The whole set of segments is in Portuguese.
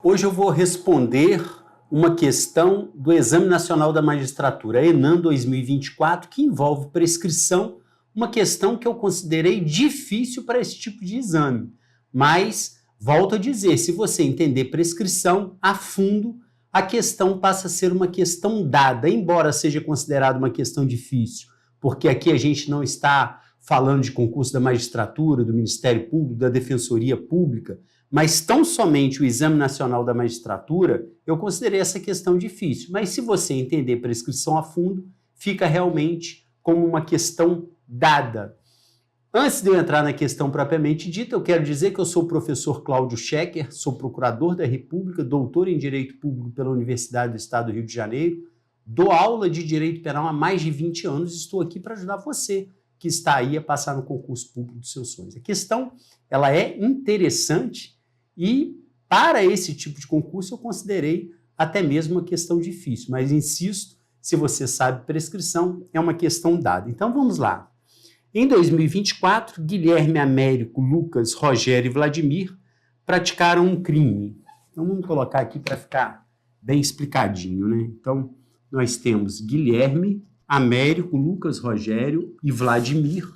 Hoje eu vou responder uma questão do Exame Nacional da Magistratura, ENAM 2024, que envolve prescrição, uma questão que eu considerei difícil para esse tipo de exame. Mas, volto a dizer, se você entender prescrição a fundo, a questão passa a ser uma questão dada, embora seja considerada uma questão difícil, porque aqui a gente não está falando de concurso da magistratura, do Ministério Público, da Defensoria Pública, mas tão somente o Exame Nacional da Magistratura, eu considerei essa questão difícil. Mas se você entender prescrição a fundo, fica realmente como uma questão dada. Antes de eu entrar na questão propriamente dita, eu quero dizer que eu sou o professor Cláudio Schecker, sou procurador da República, doutor em Direito Público pela Universidade do Estado do Rio de Janeiro, dou aula de Direito Penal há mais de 20 anos e estou aqui para ajudar você que está aí a passar no concurso público dos seus sonhos. A questão, ela é interessante e para esse tipo de concurso eu considerei até mesmo uma questão difícil, mas insisto, se você sabe prescrição, é uma questão dada. Então vamos lá. Em 2024, Guilherme, Américo, Lucas, Rogério e Vladimir praticaram um crime. Então vamos colocar aqui para ficar bem explicadinho, né? Então nós temos Guilherme, Américo, Lucas, Rogério e Vladimir,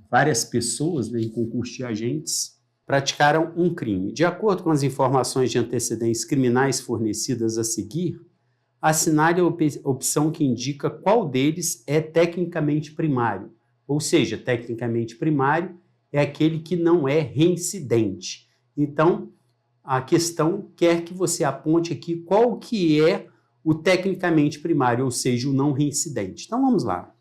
várias pessoas, né, em concurso de agentes, praticaram um crime. De acordo com as informações de antecedentes criminais fornecidas a seguir, assinale a opção que indica qual deles é tecnicamente primário. Ou seja, tecnicamente primário é aquele que não é reincidente. Então, a questão quer que você aponte aqui qual que é o tecnicamente primário, ou seja, o não reincidente. Então, vamos lá.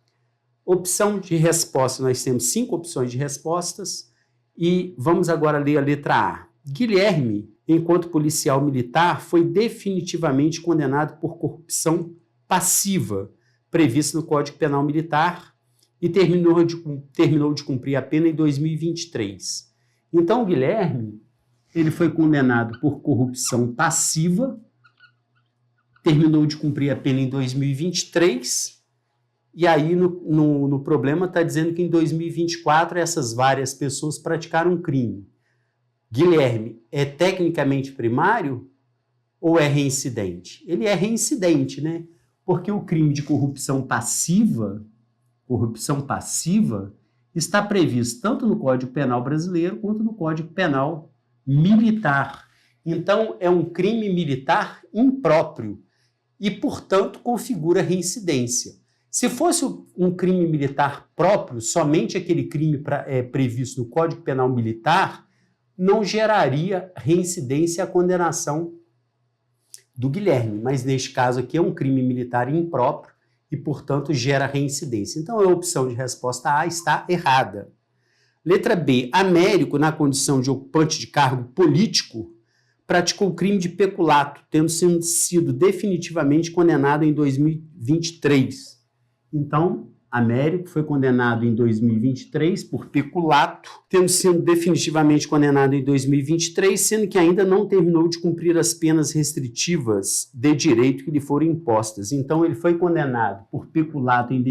Opção de resposta, nós temos 5 opções de respostas e vamos agora ler a letra A. Guilherme, enquanto policial militar, foi definitivamente condenado por corrupção passiva, prevista no Código Penal Militar, e terminou de cumprir a pena em 2023. Então, o Guilherme, ele foi condenado por corrupção passiva, terminou de cumprir a pena em 2023, e aí no problema está dizendo que em 2024 essas várias pessoas praticaram um crime. Guilherme é tecnicamente primário ou é reincidente? Ele é reincidente, né? Porque o crime de corrupção passiva está previsto tanto no Código Penal brasileiro quanto no Código Penal militar. Então, é um crime militar impróprio e, portanto, configura reincidência. Se fosse um crime militar próprio, somente aquele crime previsto no Código Penal militar, não geraria reincidência a condenação do Guilherme. Mas, neste caso aqui, é um crime militar impróprio e, portanto, gera reincidência. Então, a opção de resposta A está errada. Letra B. Américo, na condição de ocupante de cargo político, praticou o crime de peculato, tendo sido definitivamente condenado em 2023. Então, Américo foi condenado em 2023 por peculato, tendo sido definitivamente condenado em 2023, sendo que ainda não terminou de cumprir as penas restritivas de direito que lhe foram impostas. Então, ele foi condenado por peculato em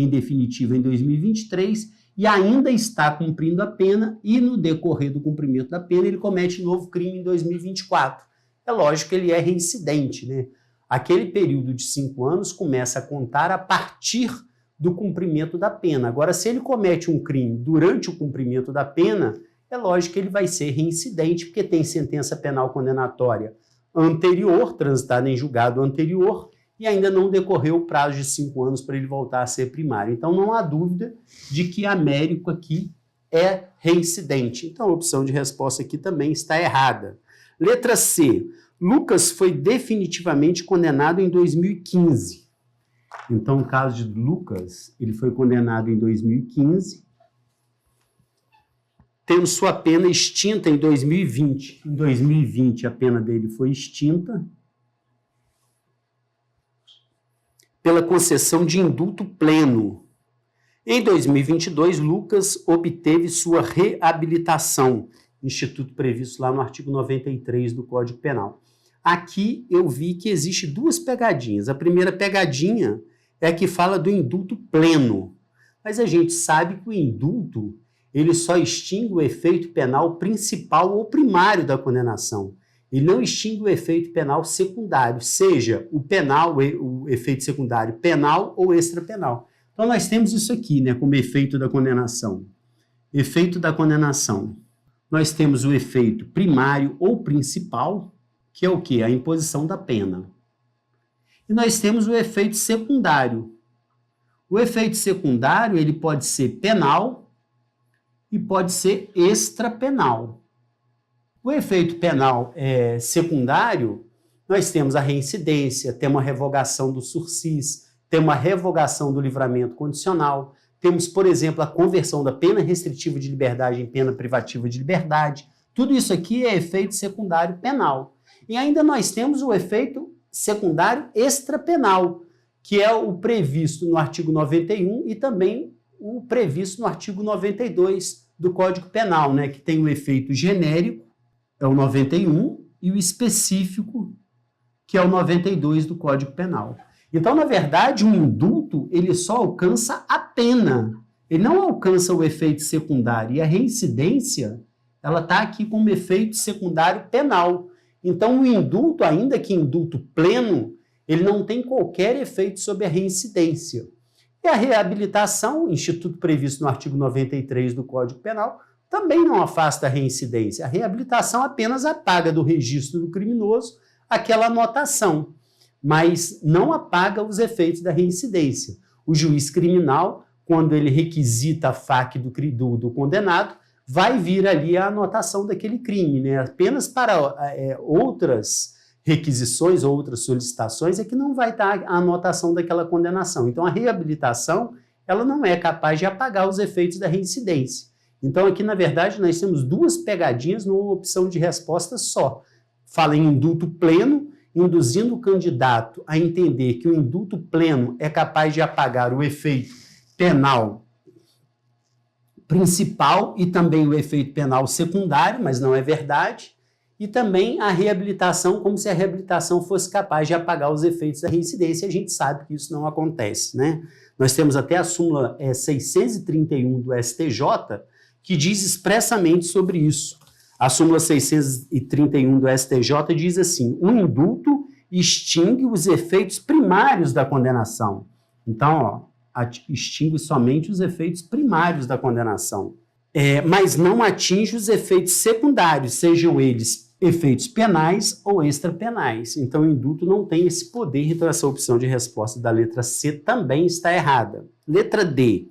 definitivo em 2023 e ainda está cumprindo a pena e, no decorrer do cumprimento da pena, ele comete novo crime em 2024. É lógico que ele é reincidente, né? Aquele período de 5 anos começa a contar a partir do cumprimento da pena. Agora, se ele comete um crime durante o cumprimento da pena, é lógico que ele vai ser reincidente, porque tem sentença penal condenatória anterior, transitada em julgado anterior, e ainda não decorreu o prazo de 5 anos para ele voltar a ser primário. Então, não há dúvida de que Américo aqui é reincidente. Então, a opção de resposta aqui também está errada. Letra C. Lucas foi definitivamente condenado em 2015. Então, no caso de Lucas, ele foi condenado em 2015, tendo sua pena extinta em 2020. Em 2020, a pena dele foi extinta pela concessão de indulto pleno. Em 2022, Lucas obteve sua reabilitação, instituto previsto lá no artigo 93 do Código Penal. Aqui eu vi que existe 2 pegadinhas. A primeira pegadinha é a que fala do indulto pleno. Mas a gente sabe que o indulto ele só extingue o efeito penal principal ou primário da condenação. ele não extingue o efeito penal secundário, seja o penal, o efeito secundário penal ou extrapenal. Então nós temos isso aqui, né, como efeito da condenação. Efeito da condenação. Nós temos o efeito primário ou principal, que é o quê? A imposição da pena. E nós temos o efeito secundário. O efeito secundário, ele pode ser penal e pode ser extrapenal. O efeito penal secundário, nós temos a reincidência, temos a revogação do sursis, temos a revogação do livramento condicional, temos, por exemplo, a conversão da pena restritiva de liberdade em pena privativa de liberdade. Tudo isso aqui é efeito secundário penal. E ainda nós temos o efeito secundário extrapenal, que é o previsto no artigo 91 e também o previsto no artigo 92 do Código Penal, né, que tem o efeito genérico, é o 91, e o específico, que é o 92 do Código Penal. Então, na verdade, um indulto, ele só alcança a pena, ele não alcança o efeito secundário, e a reincidência, ela está aqui como efeito secundário penal. Então, o indulto, ainda que indulto pleno, ele não tem qualquer efeito sobre a reincidência. E a reabilitação, instituto previsto no artigo 93 do Código Penal, também não afasta a reincidência. A reabilitação apenas apaga do registro do criminoso aquela anotação, mas não apaga os efeitos da reincidência. O juiz criminal, quando ele requisita a FAQ do condenado, vai vir ali a anotação daquele crime, né? Apenas para outras requisições, outras solicitações, é que não vai estar a anotação daquela condenação. Então, a reabilitação, ela não é capaz de apagar os efeitos da reincidência. Então, aqui, na verdade, nós temos duas pegadinhas numa opção de resposta só. Fala em indulto pleno, induzindo o candidato a entender que o indulto pleno é capaz de apagar o efeito penal principal e também o efeito penal secundário, mas não é verdade. E também a reabilitação, como se a reabilitação fosse capaz de apagar os efeitos da reincidência, e a gente sabe que isso não acontece, né? Nós temos até a súmula 631 do STJ, que diz expressamente sobre isso. A súmula 631 do STJ diz assim: o indulto extingue os efeitos primários da condenação. Então, extingue somente os efeitos primários da condenação. Mas não atinge os efeitos secundários, sejam eles efeitos penais ou extrapenais. Então, o indulto não tem esse poder, então essa opção de resposta da letra C também está errada. Letra D.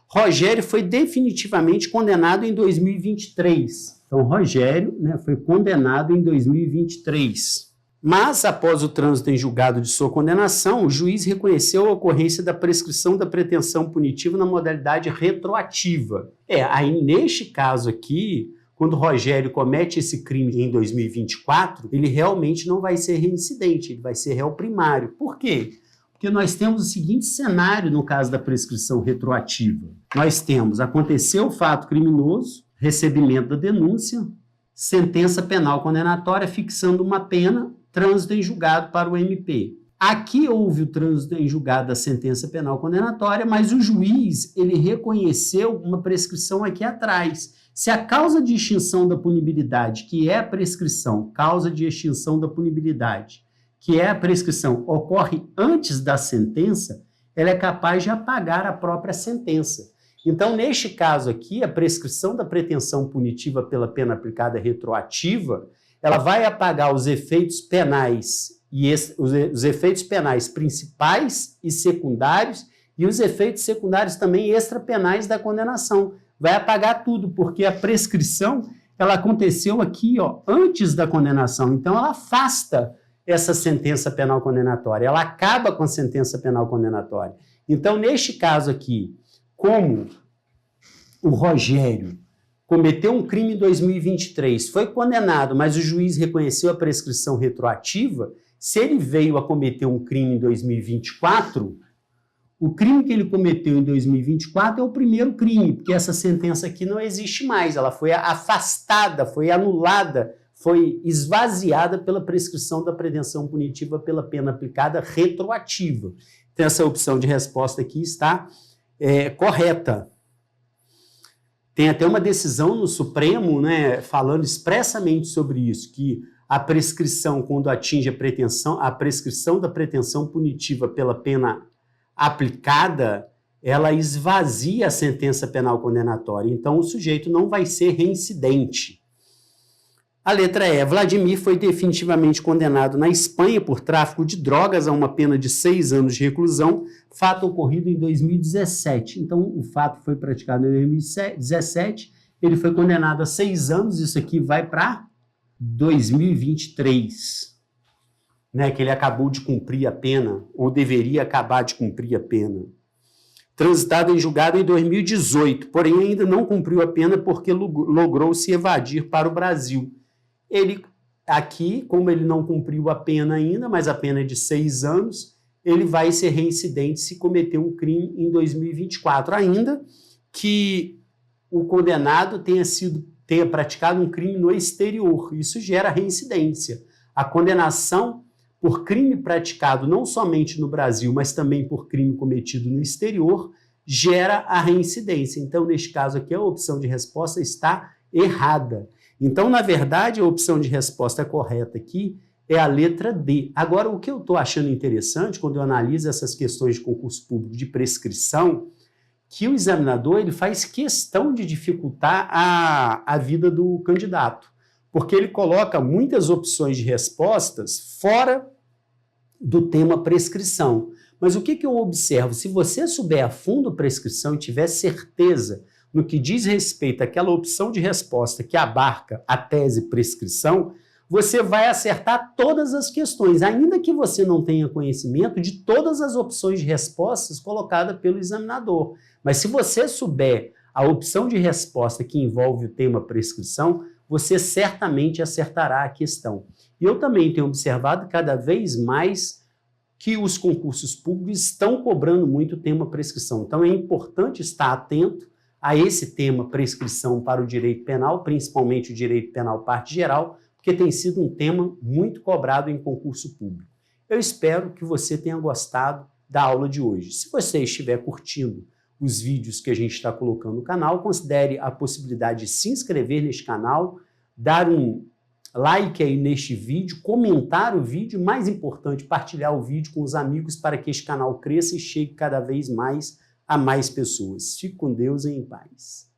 Rogério foi definitivamente condenado em 2023. Então, Rogério, né, foi condenado em 2023. Mas, após o trânsito em julgado de sua condenação, o juiz reconheceu a ocorrência da prescrição da pretensão punitiva na modalidade retroativa. Aí neste caso aqui, quando o Rogério comete esse crime em 2024, ele realmente não vai ser reincidente, ele vai ser réu primário. Por quê? Porque nós temos o seguinte cenário no caso da prescrição retroativa. Nós temos, aconteceu o fato criminoso, recebimento da denúncia, sentença penal condenatória fixando uma pena, trânsito em julgado para o MP. Aqui houve o trânsito em julgado da sentença penal condenatória, mas o juiz, ele reconheceu uma prescrição aqui atrás. Se a causa de extinção da punibilidade, que é a prescrição, causa de extinção da punibilidade, que é a prescrição, ocorre antes da sentença, ela é capaz de apagar a própria sentença. Então, neste caso aqui, a prescrição da pretensão punitiva pela pena aplicada retroativa, ela vai apagar os efeitos penais e os efeitos penais principais e secundários e os efeitos secundários também extrapenais da condenação. Vai apagar tudo, porque a prescrição, ela aconteceu aqui, antes da condenação. Então, ela afasta essa sentença penal condenatória, ela acaba com a sentença penal condenatória. Então, neste caso aqui, como o Rogério cometeu um crime em 2023, foi condenado, mas o juiz reconheceu a prescrição retroativa, se ele veio a cometer um crime em 2024, o crime que ele cometeu em 2024 é o primeiro crime, porque essa sentença aqui não existe mais, ela foi afastada, foi anulada, foi esvaziada pela prescrição da pretensão punitiva pela pena aplicada retroativa. Então, essa opção de resposta aqui está correta. Tem até uma decisão no Supremo, né, falando expressamente sobre isso, que a prescrição, quando atinge a prescrição da pretensão punitiva pela pena aplicada, ela esvazia a sentença penal condenatória. Então, o sujeito não vai ser reincidente. A letra E. Vladimir foi definitivamente condenado na Espanha por tráfico de drogas a uma pena de 6 anos de reclusão, fato ocorrido em 2017. Então, o fato foi praticado em 2017, ele foi condenado a 6 anos, isso aqui vai para 2023, né, que ele acabou de cumprir a pena, ou deveria acabar de cumprir a pena. Transitado em julgado em 2018, porém ainda não cumpriu a pena porque logrou se evadir para o Brasil. Ele, aqui, como ele não cumpriu a pena ainda, mas a pena é de 6 anos, ele vai ser reincidente se cometer um crime em 2024, ainda que o condenado tenha praticado um crime no exterior. Isso gera reincidência. A condenação por crime praticado não somente no Brasil, mas também por crime cometido no exterior, gera a reincidência. Então, neste caso aqui, a opção de resposta está errada. Então, na verdade, a opção de resposta correta aqui é a letra D. Agora, o que eu estou achando interessante quando eu analiso essas questões de concurso público de prescrição, que o examinador ele faz questão de dificultar a vida do candidato, porque ele coloca muitas opções de respostas fora do tema prescrição. Mas o que eu observo? Se você souber a fundo prescrição e tiver certeza no que diz respeito àquela opção de resposta que abarca a tese prescrição, você vai acertar todas as questões, ainda que você não tenha conhecimento de todas as opções de respostas colocadas pelo examinador. Mas se você souber a opção de resposta que envolve o tema prescrição, você certamente acertará a questão. E eu também tenho observado cada vez mais que os concursos públicos estão cobrando muito o tema prescrição. Então é importante estar atento a esse tema prescrição para o direito penal, principalmente o direito penal parte geral, porque tem sido um tema muito cobrado em concurso público. Eu espero que você tenha gostado da aula de hoje. Se você estiver curtindo os vídeos que a gente está colocando no canal, considere a possibilidade de se inscrever neste canal, dar um like aí neste vídeo, comentar o vídeo, mais importante, partilhar o vídeo com os amigos para que este canal cresça e chegue cada vez mais a mais pessoas. Fique com Deus e em paz.